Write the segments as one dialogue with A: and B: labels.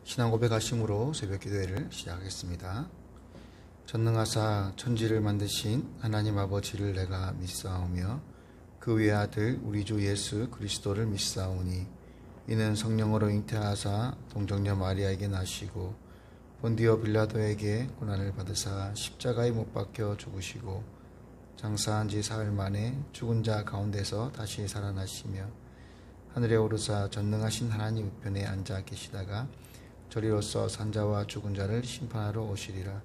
A: 신앙 고백하심으로 새벽 기도회를 시작하겠습니다. 전능하사 천지를 만드신 하나님 아버지를 내가 믿사오며 그 외아들 우리 주 예수 그리스도를 믿사오니 이는 성령으로 잉태하사 동정녀 마리아에게 나시고 본디오 빌라도에게 고난을 받으사 십자가에 못 박혀 죽으시고 장사한 지 사흘 만에 죽은 자 가운데서 다시 살아나시며 하늘에 오르사 전능하신 하나님 우편에 앉아 계시다가 저리로서 산자와 죽은 자를 심판하러 오시리라.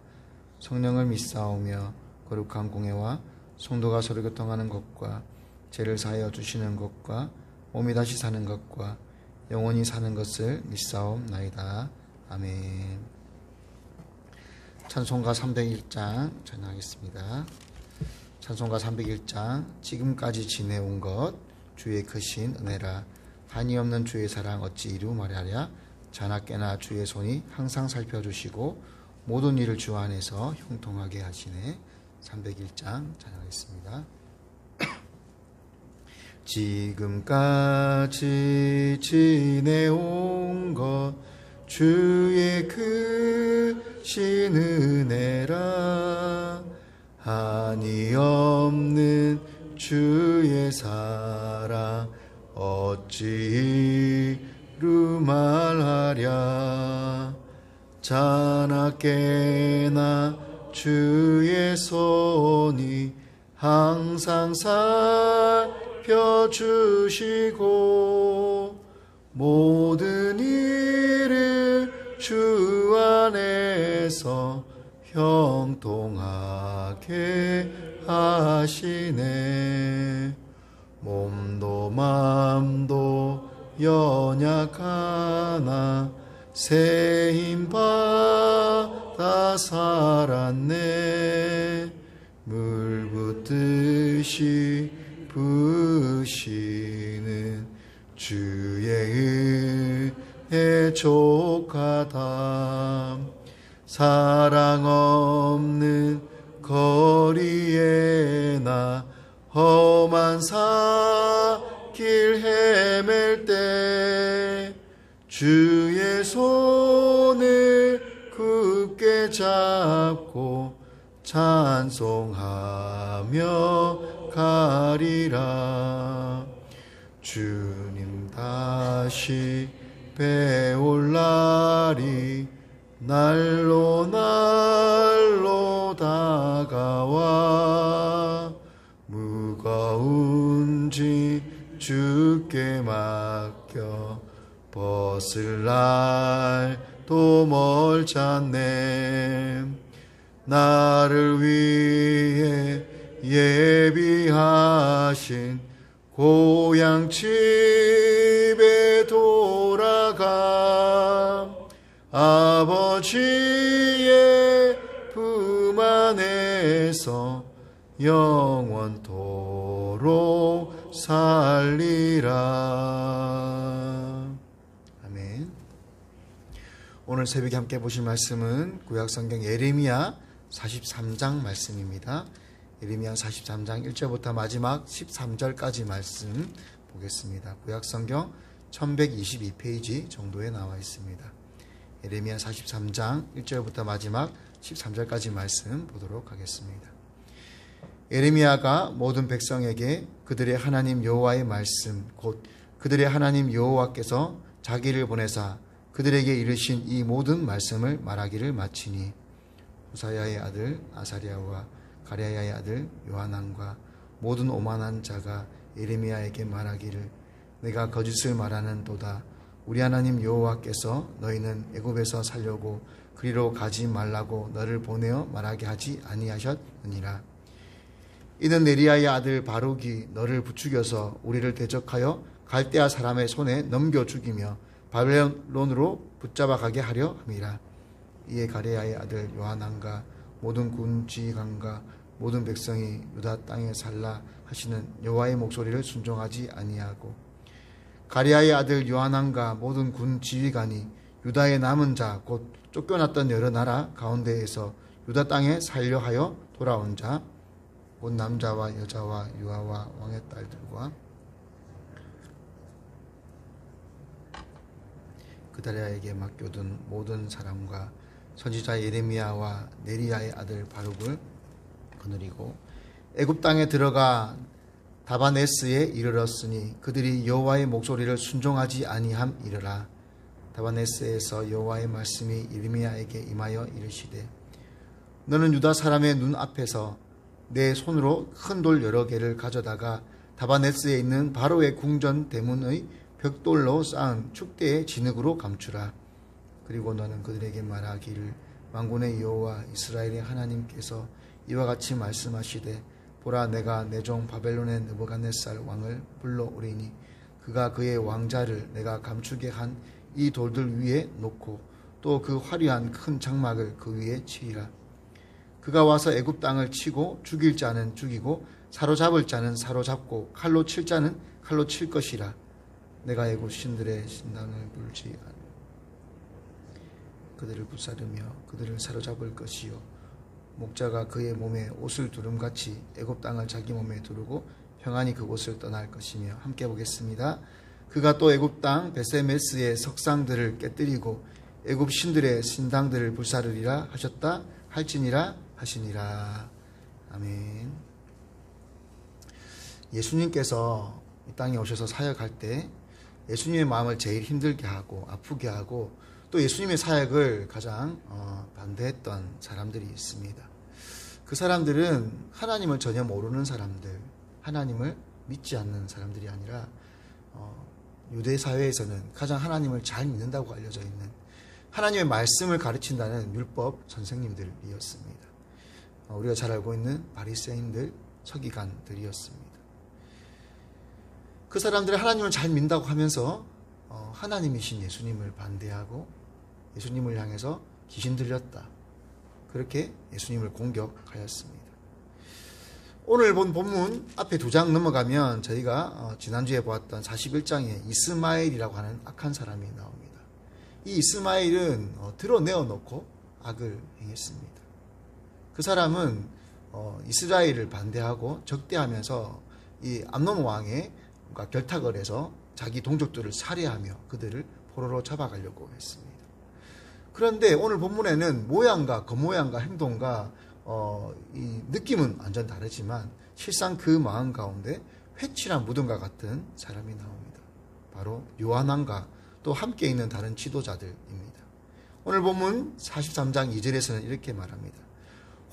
A: 성령을 믿사오며 거룩한 공회와 성도가 서로 교통하는 것과 죄를 사하여 주시는 것과 몸이 다시 사는 것과 영원히 사는 것을 믿사옵나이다. 아멘. 찬송가 301장 전하겠습니다. 찬송가 301장 지금까지 지내온 것 주의 크신 은혜라. 한이 없는 주의 사랑 어찌 이루 말하랴. 자나깨나 주의 손이 항상 살펴주시고 모든 일을 주 안에서 형통하게 하시네. 301장 찬양하겠습니다. 지금까지 지내온 것 주의 크신 은혜라. 한이 없는 주의 사랑 어찌 이루 말하랴. 자나깨나 주의 손이 항상 살펴주시고 모든 일을 주 안에서 형통하게 하시네. 몸도 맘도 연약하나 새 힘 받아 살았네. 물 붓듯이 부으시는 주의 은혜 족하다. 사랑 없는 거리에 나 험한 길 헤맬 때 주의 손을 굳게 잡고 찬송하며 가리라. 주님 다시 배올 날이 날로 다가와 무거운 짐 주께 맡겨 벗을 날도 멀잖네. 나를 위해 예비하신 고향 집에 돌아가 아버지의 품 안에서 영원토록 살리라. 아멘. 오늘 새벽에 함께 보실 말씀은 구약성경 예레미야 43장 말씀입니다. 예레미야 43장 1절부터 마지막 13절까지 말씀 보겠습니다. 구약성경 1122페이지 정도에 나와 있습니다. 예레미야 43장 1절부터 마지막 13절까지 말씀 보도록 하겠습니다. 예레미야가 모든 백성에게 그들의 하나님 여호와의 말씀 곧 그들의 하나님 여호와께서 자기를 보내사 그들에게 이르신 이 모든 말씀을 말하기를 마치니 호사야의 아들 아사랴와 가랴야의 아들 요하난과 모든 오만한 자가 예레미야에게 말하기를 내가 거짓을 말하는도다. 우리 하나님 여호와께서 너희는 애굽에서 살려고 그리로 가지 말라고 너를 보내어 말하게 하지 아니하셨느니라. 이는 네리야의 아들 바룩이 너를 부추겨서 우리를 대적하여 갈대아 사람의 손에 넘겨 죽이며 바벨론으로 붙잡아 가게 하려 함이라. 이에 가랴야의 아들 요하난과 모든 군 지휘관과 모든 백성이 유다 땅에 살라 하시는 여호와의 목소리를 순종하지 아니하고 가랴의 아들 요하난과 모든 군 지휘관이 유다의 남은 자 곧 쫓겨났던 여러 나라 가운데에서 유다 땅에 살려 하여 돌아온 자 곧 남자와 여자와 유아와 왕의 딸들과 그다리아에게 맡겨둔 모든 사람과 선지자 예레미야와 네리야의 아들 바룩을 거느리고 애굽 땅에 들어가 다바네스에 이르렀으니 그들이 여호와의 목소리를 순종하지 아니함이르라. 다바네스에서 여호와의 말씀이 예레미야에게 임하여 이르시되 너는 유다 사람의 눈 앞에서 내 손으로 큰 돌 여러 개를 가져다가 다바네스에 있는 바로의 궁전 대문의 벽돌로 쌓은 축대의 진흙으로 감추라. 그리고 너는 그들에게 말하기를 만군의 여호와 이스라엘의 하나님께서 이와 같이 말씀하시되 보라, 내가 내 종 바벨론의 느부갓네살 왕을 불러오리니 그가 그의 왕자를 내가 감추게 한 이 돌들 위에 놓고 또 그 화려한 큰 장막을 그 위에 치리라. 그가 와서 애굽 땅을 치고 죽일 자는 죽이고 사로잡을 자는 사로잡고 칼로 칠 자는 칼로 칠 것이라. 내가 애굽 신들의 신당을 불지 않으며 그들을 불사르며 그들을 사로잡을 것이요 목자가 그의 몸에 옷을 두름같이 애굽 땅을 자기 몸에 두르고 평안히 그곳을 떠날 것이며. 함께 보겠습니다. 그가 또 애굽 땅 베세메스의 석상들을 깨뜨리고 애굽 신들의 신당들을 불사르리라 하셨다 할지니라 하시니라. 아멘. 예수님께서 이 땅에 오셔서 사역할 때 예수님의 마음을 제일 힘들게 하고 아프게 하고 또 예수님의 사역을 가장 반대했던 사람들이 있습니다. 그 사람들은 하나님을 전혀 모르는 사람들, 하나님을 믿지 않는 사람들이 아니라 유대 사회에서는 가장 하나님을 잘 믿는다고 알려져 있는 하나님의 말씀을 가르친다는 율법 선생님들이었습니다. 우리가 잘 알고 있는 바리새인들, 서기관들이었습니다. 그 사람들이 하나님을 잘 믿는다고 하면서 하나님이신 예수님을 반대하고 예수님을 향해서 귀신 들렸다, 그렇게 예수님을 공격하였습니다. 오늘 본 본문 앞에 2장 넘어가면 저희가 지난주에 보았던 41장에 이스마엘이라고 하는 악한 사람이 나옵니다. 이 이스마엘은 드러내어 놓고 악을 행했습니다. 그 사람은 이스라엘을 반대하고 적대하면서 이 암논 왕의 결탁을 해서 자기 동족들을 살해하며 그들을 포로로 잡아가려고 했습니다. 그런데 오늘 본문에는 모양과 겉모양과 행동과 이 느낌은 완전 다르지만 실상 그 마음 가운데 회칠한 무덤과 같은 사람이 나옵니다. 바로 요한왕과 또 함께 있는 다른 지도자들입니다. 오늘 본문 43장 2절에서는 이렇게 말합니다.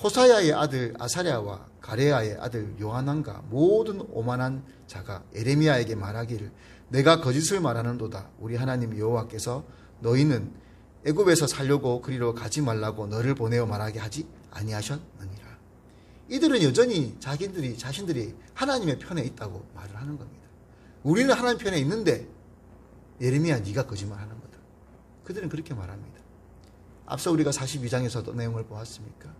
A: 호사야의 아들 아사랴와 가레야의 아들 요한왕과 모든 오만한 자가 예레미야에게 말하기를 내가 거짓을 말하는도다. 우리 하나님 여호와께서 너희는 애굽에서 살려고 그리로 가지 말라고 너를 보내어 말하게 하지 아니하셨느니라. 이들은 여전히 자신들이 하나님의 편에 있다고 말을 하는 겁니다. 우리는 하나님 편에 있는데 예레미야 네가 거짓말하는 거다. 그들은 그렇게 말합니다. 앞서 우리가 42장에서도 내용을 보았습니까?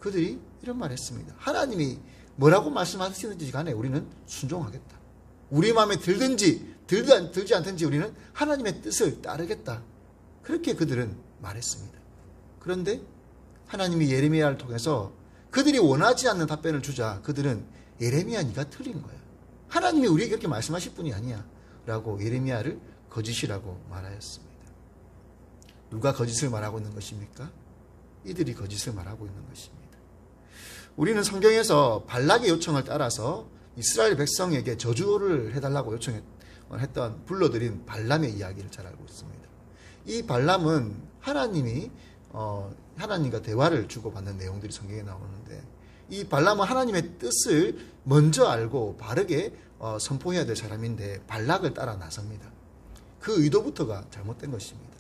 A: 그들이 이런 말을 했습니다. 하나님이 뭐라고 말씀하시는지 간에 우리는 순종하겠다. 우리 마음에 들든지 들지 않든지 우리는 하나님의 뜻을 따르겠다. 그렇게 그들은 말했습니다. 그런데 하나님이 예레미야를 통해서 그들이 원하지 않는 답변을 주자 그들은 예레미야 네가 틀린 거야. 하나님이 우리에게 그렇게 말씀하실 분이 아니야 라고 예레미야를 거짓이라고 말하였습니다. 누가 거짓을 말하고 있는 것입니까? 이들이 거짓을 말하고 있는 것입니다. 우리는 성경에서 발락의 요청을 따라서 이스라엘 백성에게 저주를 해달라고 요청했던 불러들인 발람의 이야기를 잘 알고 있습니다. 이 발람은 하나님과 대화를 주고받는 내용들이 성경에 나오는데 이 발람은 하나님의 뜻을 먼저 알고 바르게 선포해야 될 사람인데 발락을 따라 나섭니다. 그 의도부터가 잘못된 것입니다.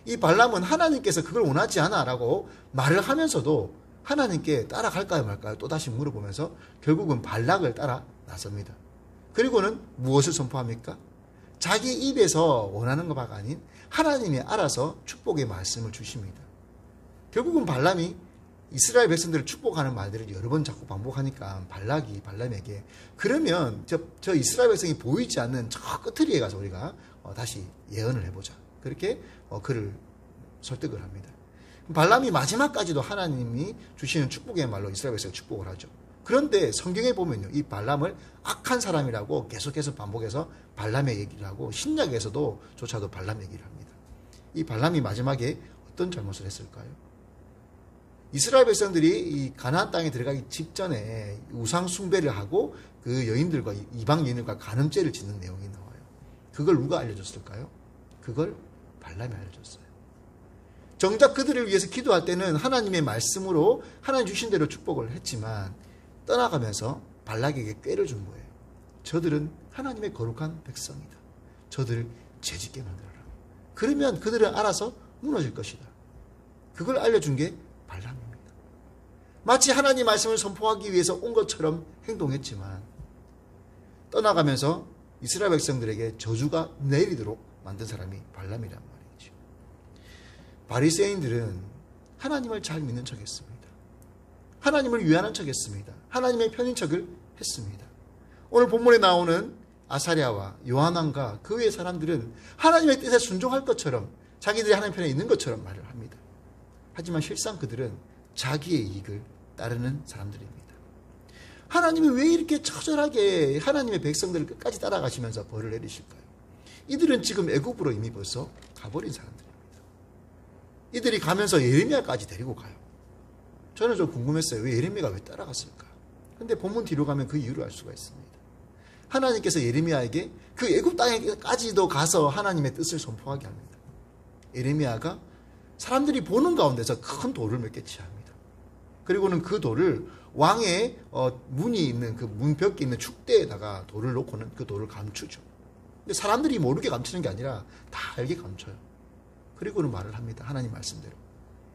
A: 이 발람은 하나님께서 그걸 원하지 않아 라고 말을 하면서도 하나님께 따라갈까요 말까요 또다시 물어보면서 결국은 발락을 따라 나섭니다. 그리고는 무엇을 선포합니까? 자기 입에서 원하는 것가 아닌 하나님이 알아서 축복의 말씀을 주십니다. 결국은 발람이 이스라엘 백성들을 축복하는 말들을 여러 번 자꾸 반복하니까 발락이 발람에게 그러면 저 이스라엘 백성이 보이지 않는 저 끝트리에 가서 우리가 다시 예언을 해보자. 그렇게 그를 설득을 합니다. 발람이 마지막까지도 하나님이 주시는 축복의 말로 이스라엘 백성을 축복을 하죠. 그런데 성경에 보면요, 이 발람을 악한 사람이라고 계속해서 반복해서 발람의 얘기를 하고 신약에서도 조차도 발람 얘기를 합니다. 이 발람이 마지막에 어떤 잘못을 했을까요? 이스라엘 백성들이 이 가나안 땅에 들어가기 직전에 우상 숭배를 하고 그 여인들과 이방 여인들과 간음죄를 짓는 내용이 나와요. 그걸 누가 알려줬을까요? 그걸 발람이 알려줬어요. 정작 그들을 위해서 기도할 때는 하나님의 말씀으로 하나님 주신 대로 축복을 했지만 떠나가면서 발락에게 꾀를 준 거예요. 저들은 하나님의 거룩한 백성이다. 저들을 죄짓게 만들어라. 그러면 그들은 알아서 무너질 것이다. 그걸 알려준 게 발람입니다. 마치 하나님 말씀을 선포하기 위해서 온 것처럼 행동했지만 떠나가면서 이스라엘 백성들에게 저주가 내리도록 만든 사람이 발람이란 말이죠. 바리새인들은 하나님을 잘 믿는 척했습니다. 하나님을 위하는 척했습니다. 하나님의 편인 척을 했습니다. 오늘 본문에 나오는 아사랴와 요하난과 그 외의 사람들은 하나님의 뜻에 순종할 것처럼 자기들이 하나님 편에 있는 것처럼 말을 합니다. 하지만 실상 그들은 자기의 이익을 따르는 사람들입니다. 하나님이 왜 이렇게 처절하게 하나님의 백성들을 끝까지 따라가시면서 벌을 내리실까요? 이들은 지금 애굽으로 이미 벌써 가버린 사람들입니다. 이들이 가면서 예레미야까지 데리고 가요. 저는 좀 궁금했어요. 왜 예레미야가 왜 따라갔을까? 근데 본문 뒤로 가면 그 이유를 알 수가 있습니다. 하나님께서 예레미야에게 그 애굽 땅에까지도 가서 하나님의 뜻을 선포하게 합니다. 예레미야가 사람들이 보는 가운데서 큰 돌을 몇 개 취합니다. 그리고는 그 돌을 왕의 문이 있는 그 문벽에 있는 축대에다가 돌을 놓고는 그 돌을 감추죠. 근데 사람들이 모르게 감추는 게 아니라 다 알게 감춰요. 그리고는 말을 합니다. 하나님 말씀대로.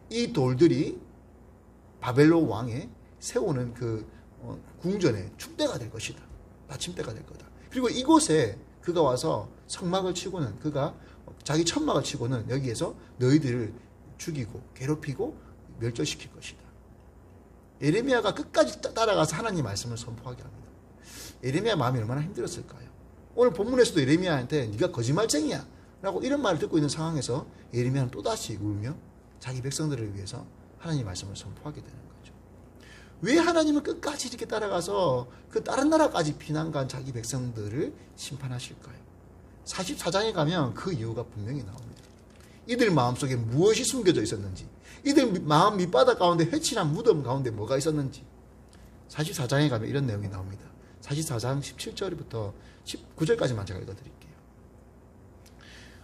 A: 이 돌들이 바벨론 왕의 세우는 그 궁전의 축대가 될 것이다. 받침대가 될 거다. 그리고 이곳에 그가 와서 성막을 치고는 그가 자기 천막을 치고는 여기에서 너희들을 죽이고 괴롭히고 멸절시킬 것이다. 예레미야가 끝까지 따라가서 하나님 말씀을 선포하게 합니다. 예레미야 마음이 얼마나 힘들었을까요? 오늘 본문에서도 예레미야한테 네가 거짓말쟁이야 라고 이런 말을 듣고 있는 상황에서 예레미야는 또다시 울며 자기 백성들을 위해서 하나님 말씀을 선포하게 되는 거죠. 왜 하나님은 끝까지 이렇게 따라가서 그 다른 나라까지 피난 간 자기 백성들을 심판하실까요? 44장에 가면 그 이유가 분명히 나옵니다. 이들 마음속에 무엇이 숨겨져 있었는지, 이들 마음 밑바닥 가운데 회칠한 무덤 가운데 뭐가 있었는지 44장에 가면 이런 내용이 나옵니다. 44장 17절부터 19절까지만 제가 읽어드릴게요.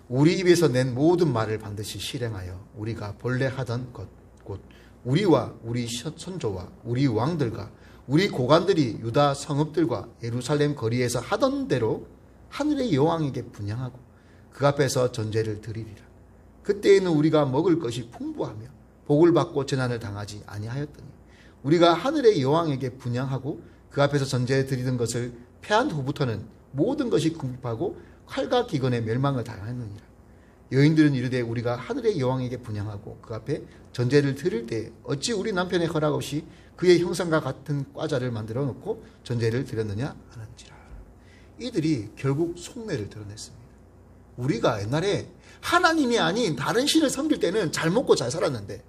A: 우리 입에서 낸 모든 말을 반드시 실행하여 우리가 본래 하던 것 곧 우리와 우리 선조와 우리 왕들과 우리 고관들이 유다 성읍들과 예루살렘 거리에서 하던 대로 하늘의 여왕에게 분향하고 그 앞에서 전제를 드리리라. 그때에는 우리가 먹을 것이 풍부하며 복을 받고 재난을 당하지 아니하였더니 우리가 하늘의 여왕에게 분향하고 그 앞에서 전제에 드리던 것을 패한 후부터는 모든 것이 궁핍하고 칼과 기근의 멸망을 당하였느니라. 여인들은 이르되 우리가 하늘의 여왕에게 분향하고 그 앞에 전제를 드릴 때 어찌 우리 남편의 허락 없이 그의 형상과 같은 과자를 만들어 놓고 전제를 드렸느냐 하는지라. 이들이 결국 속내를 드러냈습니다. 우리가 옛날에 하나님이 아닌 다른 신을 섬길 때는 잘 먹고 잘 살았는데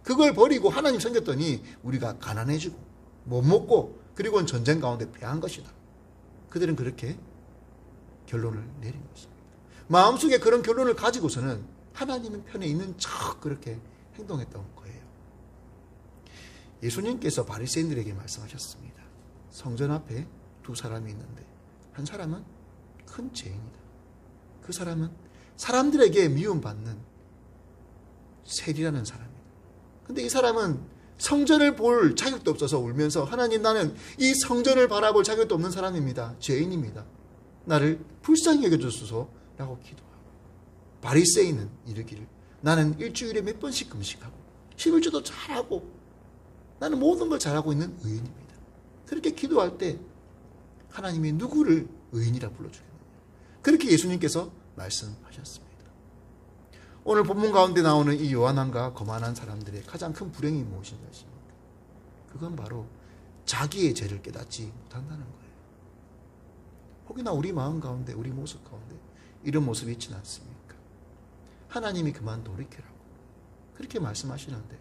A: 그걸 버리고 하나님 섬겼더니 우리가 가난해지고 못 먹고 그리고는 전쟁 가운데 패한 것이다. 그들은 그렇게 결론을 내린 것입니다. 마음속에 그런 결론을 가지고서는 하나님 편에 있는 척 그렇게 행동했던 거예요. 예수님께서 바리새인들에게 말씀하셨습니다. 성전 앞에 두 사람이 있는데 한 사람은 큰 죄인이다. 그 사람은 사람들에게 미움받는 셀이라는 사람이다. 근데 이 사람은 성전을 볼 자격도 없어서 울면서 하나님 나는 이 성전을 바라볼 자격도 없는 사람입니다. 죄인입니다. 나를 불쌍히 여겨주소서 라고 기도하고 바리새인은 이르기를 나는 일주일에 몇 번씩 금식하고 11조도 잘하고 나는 모든 걸 잘하고 있는 의인입니다. 그렇게 기도할 때 하나님이 누구를 의인이라 불러주겠느냐. 그렇게 예수님께서 말씀하셨습니다. 오늘 본문 가운데 나오는 이 요한왕과 거만한 사람들의 가장 큰 불행이 무엇인 것입니까? 그건 바로 자기의 죄를 깨닫지 못한다는 거예요. 혹여나 우리 마음 가운데 우리 모습 가운데 이런 모습이 있지는 않습니까? 하나님이 그만 돌이키라고 그렇게 말씀하시는데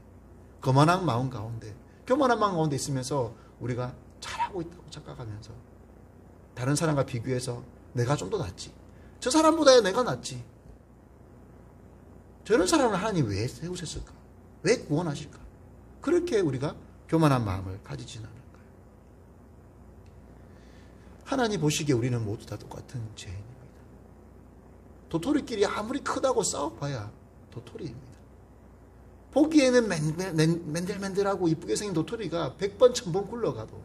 A: 거만한 마음 가운데 교만한 마음 가운데 있으면서 우리가 잘하고 있다고 착각하면서 다른 사람과 비교해서 내가 좀 더 낫지 저 사람보다 내가 낫지 저런 사람을 하나님 왜 세우셨을까? 왜 구원하실까? 그렇게 우리가 교만한 마음을 가지지는 않을까요? 하나님 보시기에 우리는 모두 다 똑같은 죄인입니다. 도토리끼리 아무리 크다고 싸워봐야 도토리입니다. 보기에는 맨들맨들하고 이쁘게 생긴 도토리가 100번 1000번 굴러가도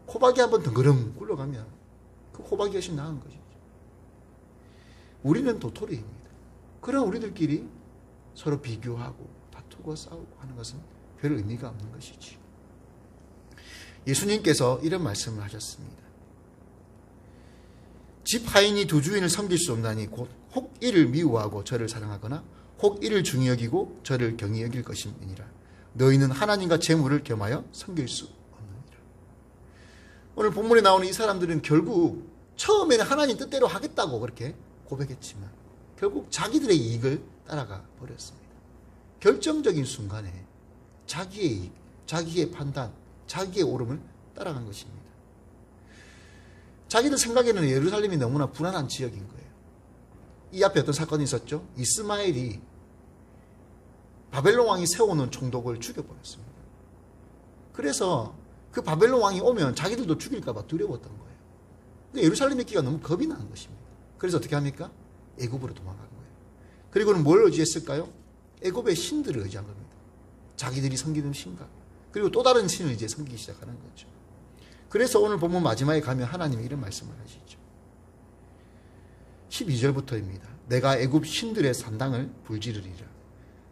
A: 호박이 한번 덩그름 굴러가면 그 호박이 훨씬 나은 것이죠. 우리는 도토리입니다. 그런 우리들끼리 서로 비교하고 다투고 싸우고 하는 것은 별 의미가 없는 것이지. 예수님께서 이런 말씀을 하셨습니다. 집 하인이 두 주인을 섬길 수 없나니 곧 혹 이를 미워하고 저를 사랑하거나 혹 이를 중히 여기고 저를 경히 여길 것임이니라. 너희는 하나님과 재물을 겸하여 섬길 수 없느니라. 오늘 본문에 나오는 이 사람들은 결국 처음에는 하나님 뜻대로 하겠다고 그렇게 고백했지만 결국 자기들의 이익을 따라가 버렸습니다. 결정적인 순간에 자기의 이익, 자기의 판단, 자기의 오름을 따라간 것입니다. 자기들 생각에는 예루살렘이 너무나 불안한 지역인 거예요. 이 앞에 어떤 사건이 있었죠? 이스마엘이 바벨론 왕이 세워놓은 총독을 죽여버렸습니다. 그래서 그 바벨론 왕이 오면 자기들도 죽일까 봐 두려웠던 거예요. 근데 예루살렘에 있기가 너무 겁이 나는 것입니다. 그래서 어떻게 합니까? 애굽으로 도망간 거예요. 그리고는 뭘 의지했을까요? 애굽의 신들을 의지한 겁니다. 자기들이 섬기는 신과 그리고 또 다른 신을 이제 섬기기 시작하는 거죠. 그래서 오늘 본문 마지막에 가면 하나님이 이런 말씀을 하시죠. 12절부터입니다. 내가 애굽 신들의 산당을 불지르리라.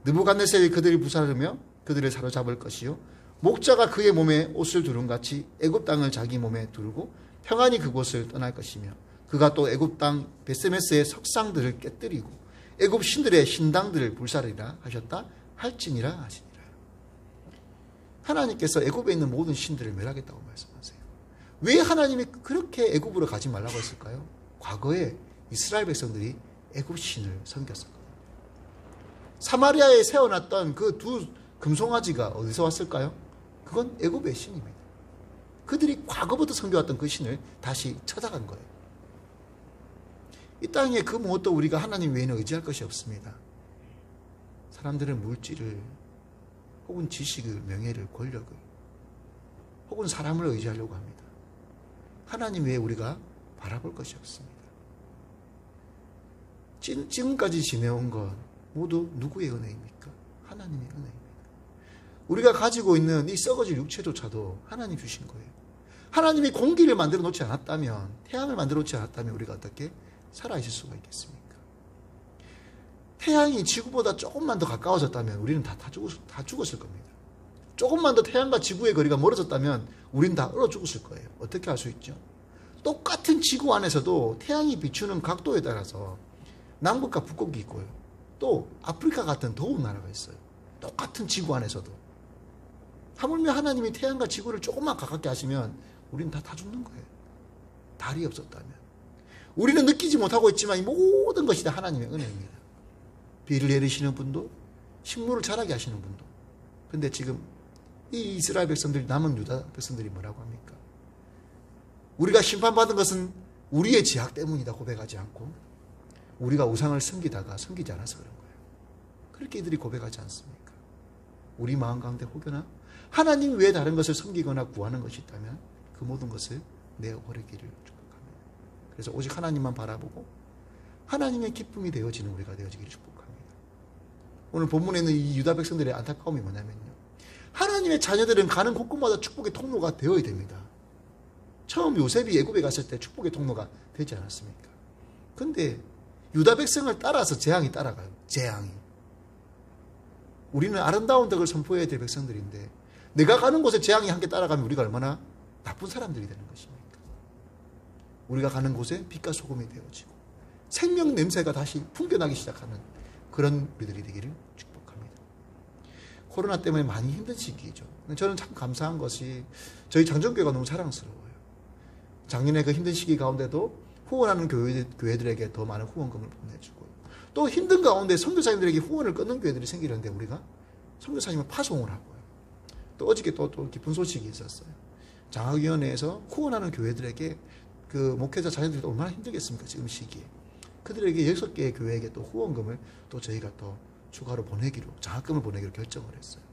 A: 느부갓네살이 그들을 부사르며 그들을 사로잡을 것이요 목자가 그의 몸에 옷을 두른 같이 애굽 땅을 자기 몸에 두르고 평안히 그곳을 떠날 것이며 그가 또 애굽 땅 베세메스의 석상들을 깨뜨리고 애굽 신들의 신당들을 불사르리라 하셨다 할지니라 하시니라. 하나님께서 애굽에 있는 모든 신들을 멸하겠다고 말씀하세요. 왜 하나님이 그렇게 애굽으로 가지 말라고 했을까요? 과거에 이스라엘 백성들이 애굽 신을 섬겼었거든요. 사마리아에 세워놨던 그 두 금송아지가 어디서 왔을까요? 그건 애굽의 신입니다. 그들이 과거부터 섬겨왔던 그 신을 다시 찾아간 거예요. 이 땅에 그 무엇도 우리가 하나님 외에는 의지할 것이 없습니다. 사람들은 물질을 혹은 지식을, 명예를, 권력을 혹은 사람을 의지하려고 합니다. 하나님 외에 우리가 바라볼 것이 없습니다. 지금까지 지내온 것 모두 누구의 은혜입니까? 하나님의 은혜입니다. 우리가 가지고 있는 이 썩어질 육체조차도 하나님 주신 거예요. 하나님이 공기를 만들어 놓지 않았다면, 태양을 만들어 놓지 않았다면 우리가 어떻게 살아있을 수가 있겠습니까? 태양이 지구보다 조금만 더 가까워졌다면 우리는 다 죽었을 겁니다. 조금만 더 태양과 지구의 거리가 멀어졌다면 우리는 다 얼어 죽었을 거예요. 어떻게 할 수 있죠? 똑같은 지구 안에서도 태양이 비추는 각도에 따라서 남극과 북극이 있고요. 또 아프리카 같은 더운 나라가 있어요. 똑같은 지구 안에서도. 하물며 하나님이 태양과 지구를 조금만 가깝게 하시면 우리는 다 죽는 거예요. 달이 없었다면. 우리는 느끼지 못하고 있지만 이 모든 것이 다 하나님의 은혜입니다. 비를 내리시는 분도 식물을 자라게 하시는 분도. 근데 지금 이 이스라엘 백성들이 남은 유다 백성들이 뭐라고 합니까? 우리가 심판받은 것은 우리의 죄악 때문이다 고백하지 않고 우리가 우상을 섬기다가 섬기지 않아서 그런 거예요. 그렇게 이들이 고백하지 않습니까? 우리 마음 가운데 혹여나 하나님 외에 다른 것을 섬기거나 구하는 것이 있다면 그 모든 것을 내어버리기를 축복합니다. 그래서 오직 하나님만 바라보고 하나님의 기쁨이 되어지는 우리가 되어지기를 축복합니다. 오늘 본문에는 이 유다 백성들의 안타까움이 뭐냐면요. 하나님의 자녀들은 가는 곳곳마다 축복의 통로가 되어야 됩니다. 처음 요셉이 애굽에 갔을 때 축복의 통로가 되지 않았습니까? 근데 유다 백성을 따라서 재앙이 따라가요. 재앙이. 우리는 아름다운 덕을 선포해야 될 백성들인데 내가 가는 곳에 재앙이 함께 따라가면 우리가 얼마나 나쁜 사람들이 되는 것입니까? 우리가 가는 곳에 빛과 소금이 되어지고 생명 냄새가 다시 풍겨나기 시작하는 그런 우리들이 되기를 축복합니다. 코로나 때문에 많이 힘든 시기죠. 저는 참 감사한 것이 저희 장정교회가 너무 자랑스러워요. 작년에 그 힘든 시기 가운데도 후원하는 교회들에게 더 많은 후원금을 보내주고 또 힘든 가운데 선교사님들에게 후원을 끊는 교회들이 생기는데 우리가 선교사님을 파송을 하고요. 또 어저께 또 기쁜 소식이 있었어요. 장학위원회에서 후원하는 교회들에게 그 목회자 자녀들이 얼마나 힘들겠습니까? 지금 시기에. 그들에게 6개의 교회에게 또 후원금을 또 저희가 또 추가로 보내기로, 장학금을 보내기로 결정을 했어요.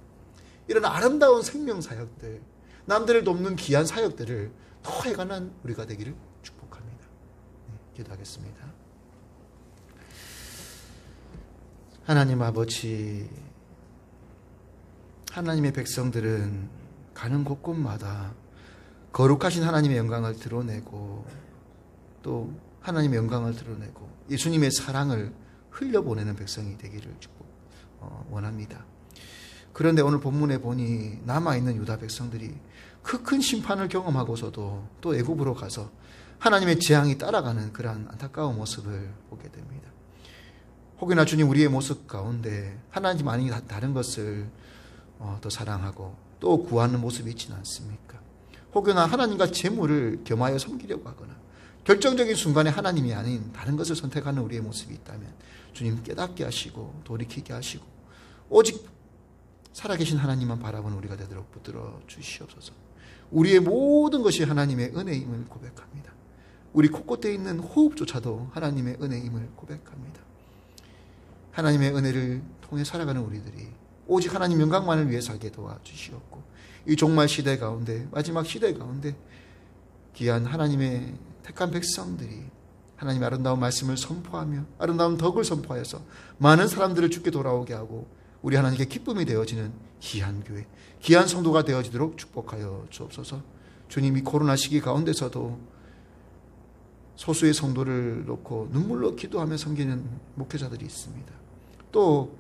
A: 이런 아름다운 생명 사역들, 남들을 돕는 귀한 사역들을 더 해가는 우리가 되기를 축복합니다. 기도하겠습니다. 하나님 아버지, 하나님의 백성들은 가는 곳곳마다 거룩하신 하나님의 영광을 드러내고 또 하나님의 영광을 드러내고 예수님의 사랑을 흘려보내는 백성이 되기를 원합니다. 그런데 오늘 본문에 보니 남아있는 유다 백성들이 그 큰 심판을 경험하고서도 또 애굽으로 가서 하나님의 재앙이 따라가는 그러한 안타까운 모습을 보게 됩니다. 혹여나 주님, 우리의 모습 가운데 하나님 아닌 다른 것을 더 사랑하고 또 구하는 모습이 있지는 않습니까? 혹여나 하나님과 재물을 겸하여 섬기려고 하거나 결정적인 순간에 하나님이 아닌 다른 것을 선택하는 우리의 모습이 있다면 주님 깨닫게 하시고 돌이키게 하시고 오직 살아계신 하나님만 바라보는 우리가 되도록 붙들어 주시옵소서. 우리의 모든 것이 하나님의 은혜임을 고백합니다. 우리 곳곳에 있는 호흡조차도 하나님의 은혜임을 고백합니다. 하나님의 은혜를 통해 살아가는 우리들이 오직 하나님 영광만을 위해 살게 도와주시옵고 이 종말 시대 가운데, 마지막 시대 가운데 귀한 하나님의 택한 백성들이 하나님의 아름다운 말씀을 선포하며 아름다운 덕을 선포하여서 많은 사람들을 주께 돌아오게 하고 우리 하나님께 기쁨이 되어지는 귀한 교회, 귀한 성도가 되어지도록 축복하여 주옵소서. 주님이 코로나 시기 가운데서도 소수의 성도를 놓고 눈물로 기도하며 섬기는 목회자들이 있습니다. 또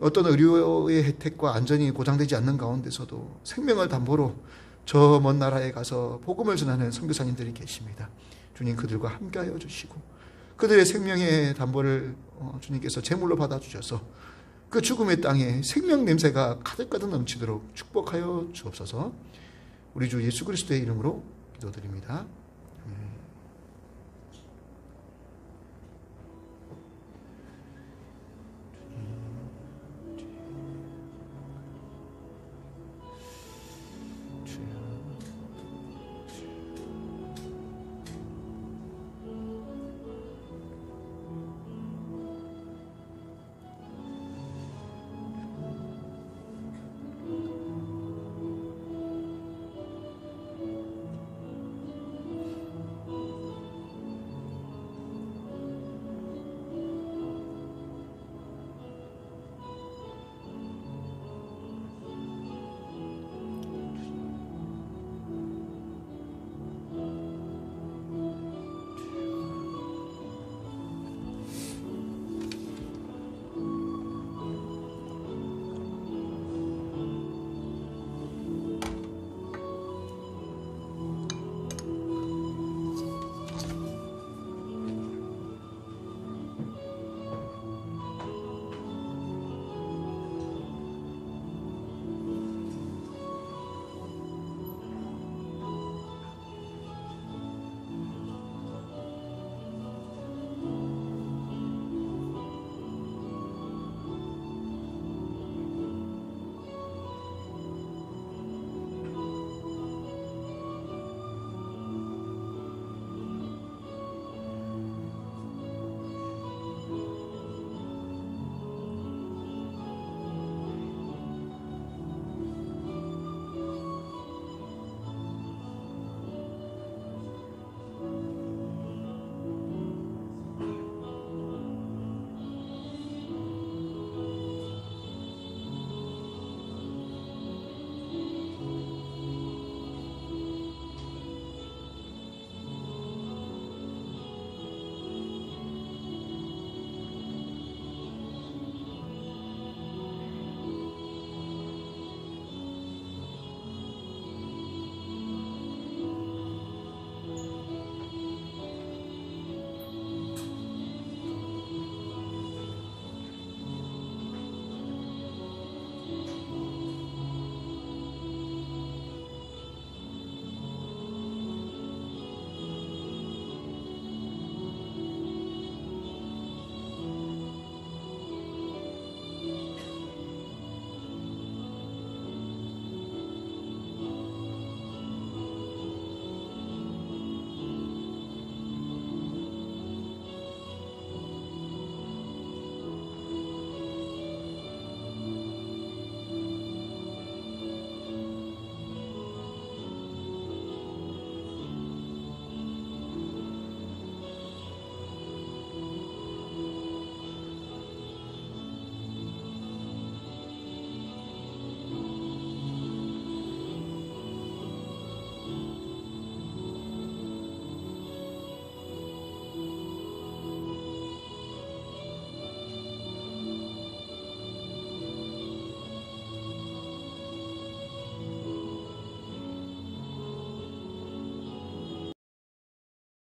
A: 어떤 의료의 혜택과 안전이 보장되지 않는 가운데서도 생명을 담보로 저 먼 나라에 가서 복음을 전하는 선교사님들이 계십니다. 주님, 그들과 함께하여 주시고 그들의 생명의 담보를 주님께서 제물로 받아주셔서 그 죽음의 땅에 생명 냄새가 가득가득 넘치도록 축복하여 주옵소서. 우리 주 예수 그리스도의 이름으로 기도드립니다. 아멘.